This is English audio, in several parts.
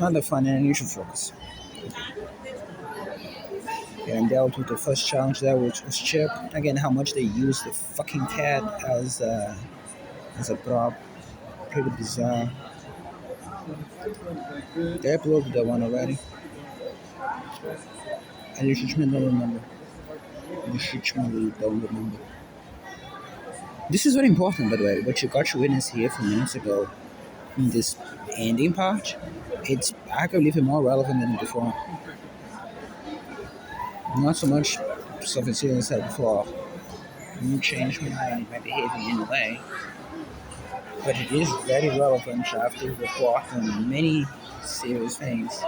Not the fun and unusual focus. And dealt with the first challenge there, which was Chip. Again, how much they used the fucking cat as a prop. Pretty bizarre. They uploaded that one already. And you should don't remember. You should don't remember. This is very important, by the way. What you got to witness here a few minutes ago in this ending part, it's arguably even more relevant than before. Not so much stuff as I said before. You change my behavior in a way, but it is very relevant after report on many serious things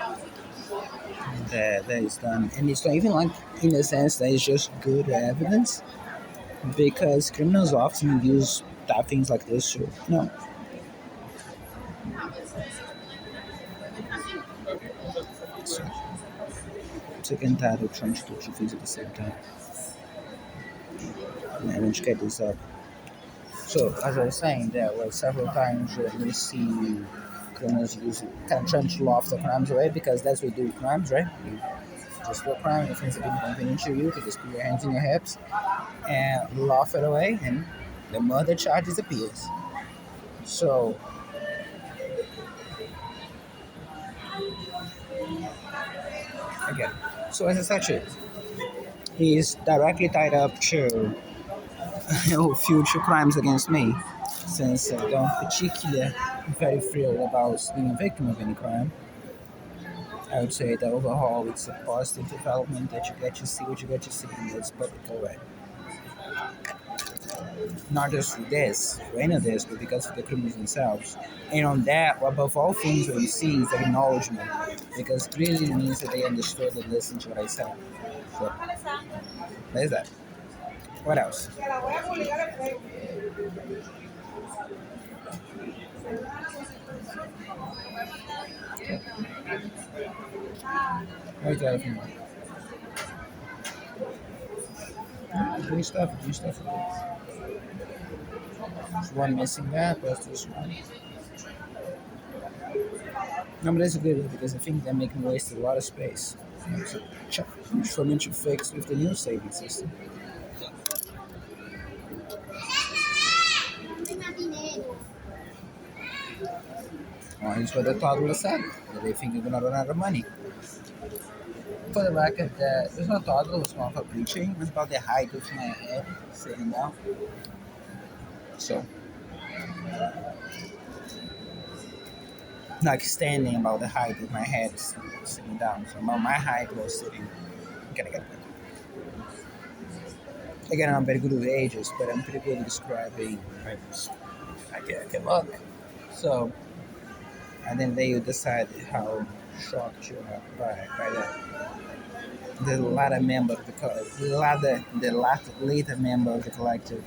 that is done. And it's not even like in the sense that it's just good evidence, because criminals often use things like this to, so, sick and tired of trying to do two things at the same time. And I want to get this up. So, as I was saying, there were several times where we see criminals using kind of trying to laugh the crimes away, because that's what we do with crimes, right? You just do a crime, if it's inconvenient to you, you just put your hands in your hips and laugh it away, and the murder charge disappears. So, again, so as such, he is directly tied up to future crimes against me, since I don't particularly very thrilled about being a victim of any crime. I would say that overall it's a positive development that you get to see what you get to see in this public way. Not just for this, for any of this, but because of the criminals themselves. And on that, above all things, what you see is the acknowledgement, because clearly it means that they understood and listened to what I said. So, there's that. What else? Where's the other thing? Doing stuff. There's one missing that, but this one. No, but that's a good one, because I think they're making waste a lot of space. So, for me to fix with the new saving system. Or here's what the toddler said, that they think you're gonna run out of money. For the record, there's no toddler who's more for preaching, it's about the height of my head sitting down. So, like standing about the height of my head sitting down. So about my height was sitting. Get it. Again, I'm very good with ages, but I'm pretty good at describing. I can look. So, and then they decide how shocked you are by the latter member of the later member of the collective.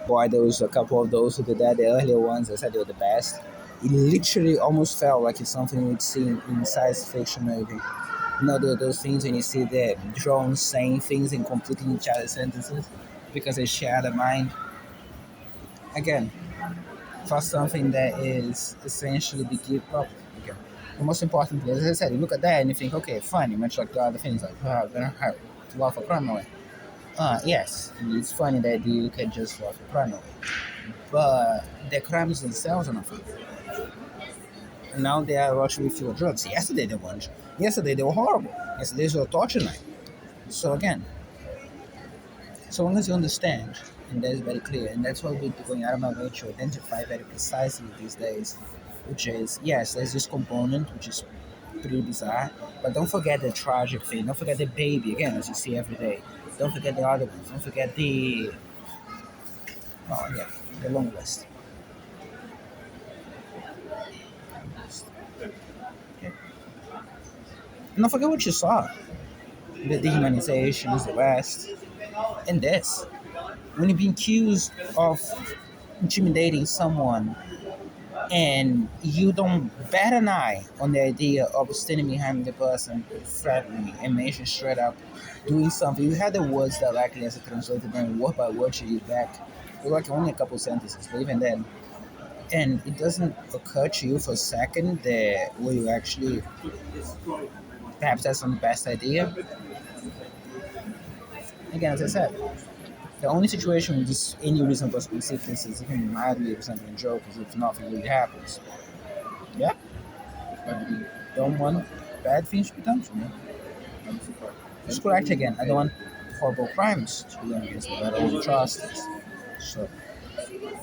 Boy, there was a couple of those who did that. The earlier ones, I said they were the best. It literally almost felt like it's something you'd see in science fiction movie. Those things when you see the drones saying things and completing each other's sentences because they share the mind. Again, for something that is essentially the give up. Again, the most important thing, as I said, you look at that and you think, okay, funny, much like the other things, like, gonna have to laugh a crime away. Yes, it's funny that you can just laugh a crime away. But the crimes themselves are not funny. And now they are rushing with fewer drugs. Yesterday they weren't. Yesterday they were horrible. Yesterday they were torture night. So again, so long as you understand, and that is very clear, and that's what we're going out of my way to identify very precisely these days, which is, yes, there's this component which is pretty bizarre, but don't forget the tragic thing. Don't forget the baby, again, as you see every day. Don't forget the other ones. Don't forget the oh yeah, the long list. Okay. And don't forget what you saw. The dehumanizations, the rest, and this. When you're being accused of intimidating someone and you don't bat an eye on the idea of standing behind the person threatening and mention straight up doing something. You had the words directly as a translator, then word by word to you back. It was like only a couple sentences, but even then, and it doesn't occur to you for a second that what you actually perhaps that's not the best idea. Again, as I said, the only situation with this any reasonable consequence is even mildly resembling a joke is if nothing really happens. Yeah, but we don't want bad things to be done to me. Just correct again. I don't want horrible crimes to be done against me, but I want atrocities. So,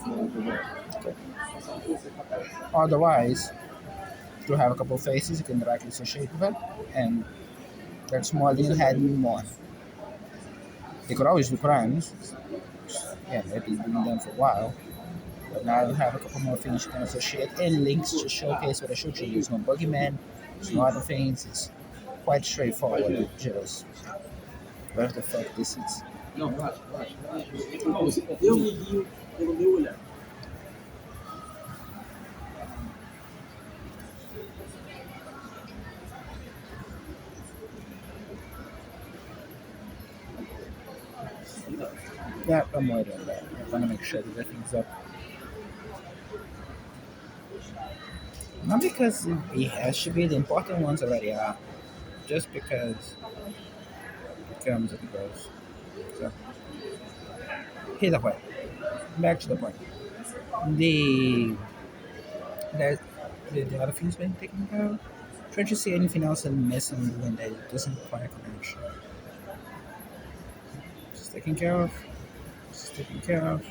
okay. Otherwise, you have a couple of faces you can directly associate with it, and that's more than you had more. They could always do crimes. Yeah, maybe it's been done for a while. But now you have a couple more things you can associate and links to showcase what I showed you. There's no boogeyman, there's no other things. It's quite straightforward. Just where the fuck this is. Não, relaxa, relaxa. Eu me guio pelo meu olhar. Yeah, I'm worried on that. I want to make sure that everything's up. Not because it has to be, the important ones already are. Just because it comes and goes. So, here's the point. Back to the point. The that the other things being taken care of. Try to see anything else I'm missing when that doesn't require connection. Just taken care of. Just taken care of.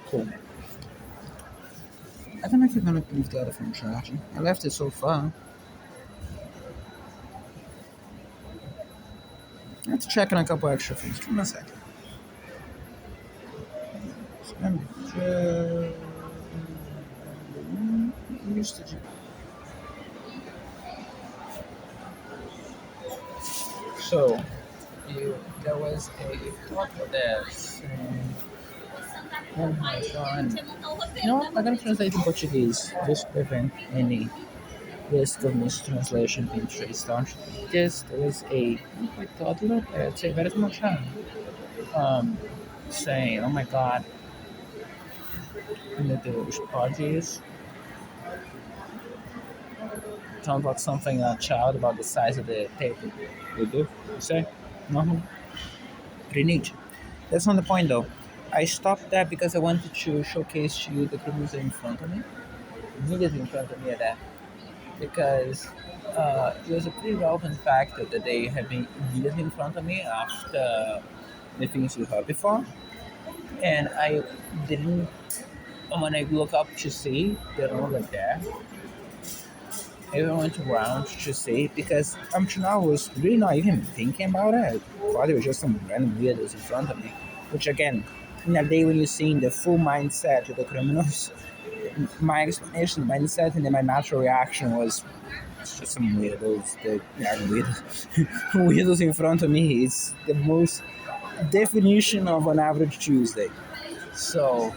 Cool. I don't know if you're gonna leave the other phone charging. I left it so far. I have to check on a couple extra things. Give me a second. Usage. So, there was a talk of this. Oh my god. You know what? I'm gonna translate in Portuguese just to prevent any risk of mistranslation being traced down. Yes, there was a toddler, I'd say very small child, saying, oh my god, that os podres sounds like something a child about the size of the table would do. You say? No. Renate. That's not the point though. I stopped that because I wanted to showcase to you the criminals in front of me. Immediately in front of me at that. Because it was a pretty relevant fact that they had been immediately in front of me after the things we heard before. And I didn't, when I look up to see, they're no longer there. I even went around to see because up to now I was really not even thinking about it. I thought it was just some random weirdos in front of me. Which again, in a day when you're seeing the full mindset of the criminals, my explanation, mindset, and then my natural reaction was it's just some weirdos. Weirdos. Weirdos in front of me. It's the most definition of an average Tuesday. So,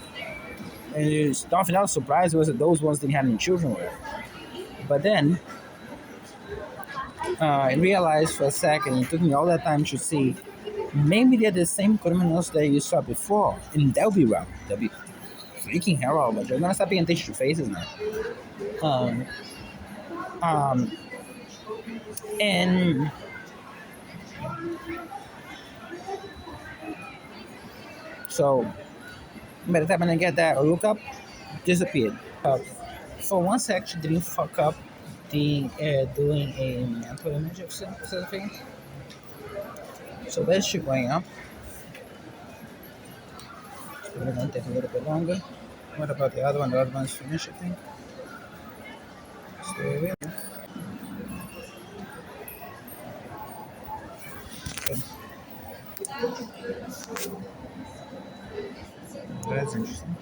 and it's nothing else surprised was that those ones didn't have any children with. But then I realized for a second, it took me all that time to see maybe they're the same criminals that you saw before, and they'll be wrong. They'll be freaking hell, but you're gonna start paying attention to faces now. Um, um, and so by the time I get that, I look up, disappeared. For one section, didn't fuck up the doing a mental image of something. So that's shit going up. It's probably gonna take a little bit longer. What about the other one? The other one's finished, I think. Stay with me. That's interesting.